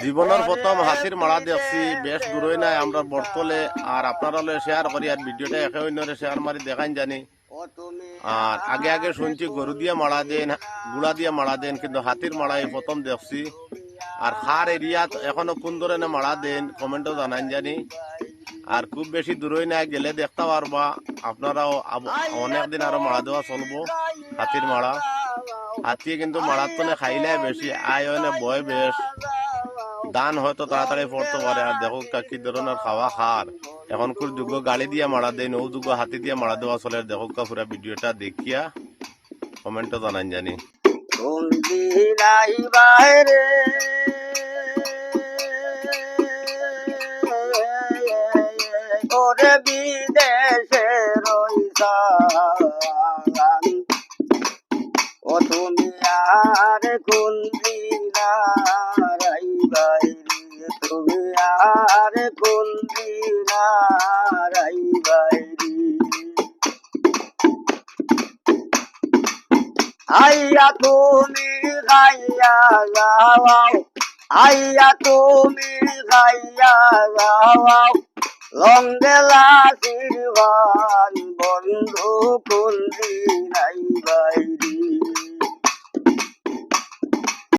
জীবনের প্রথম হাতির মারা দেখছি, বেশ দূরই নাই আমরা বর্তলে। আর আপনারা শেয়ার করি আর ভিডিওটা একে অন্যরে শেয়ার মারি দেখান জানি। আর আগে আগে শুনছি গরু দিয়ে মারা দেন, গুড়া দিয়ে মারা দেন, কিন্তু হাতির মারা এই প্রথম দেখছি। আর খার এরিয়াত এখনো কোন ধরনের মারা দেন কমেন্টও জানান জানি। আর খুব বেশি দূরই নাই, গেলে দেখতে পারবা আপনারাও। অনেকদিন আরো মারা দেওয়া চলবো হাতির মারা। হাতি কিন্তু মারার তনে খাইলে বেশি আয় হয় না, বয় বেশ দান হয়তো তাড়াতাড়ি পড়তে পারে। আর দেখো কি ধরনের খাওয়া খার। এখন খুব যোগ্য গাড়ি দিয়ে মারা দেয়, নৌ যোগ্য হাতি দিয়ে মারা দেওয়া চলে। দেখো পুরা ভিডিওটা দেখিয়া কমেন্টও জানান জানি। ওরে বিদেশে রইসা ও তুমি আর কোন দিনা রাইবাইরি, তুমি আর কোন দিনা রাইবাইরি। আইয়া তুমি গাইয়া যাও, আইয়া তুমি গাইয়া যাও, লঙ্গেলা শিরবান বন্ধু কোন দিন আইবাইরি।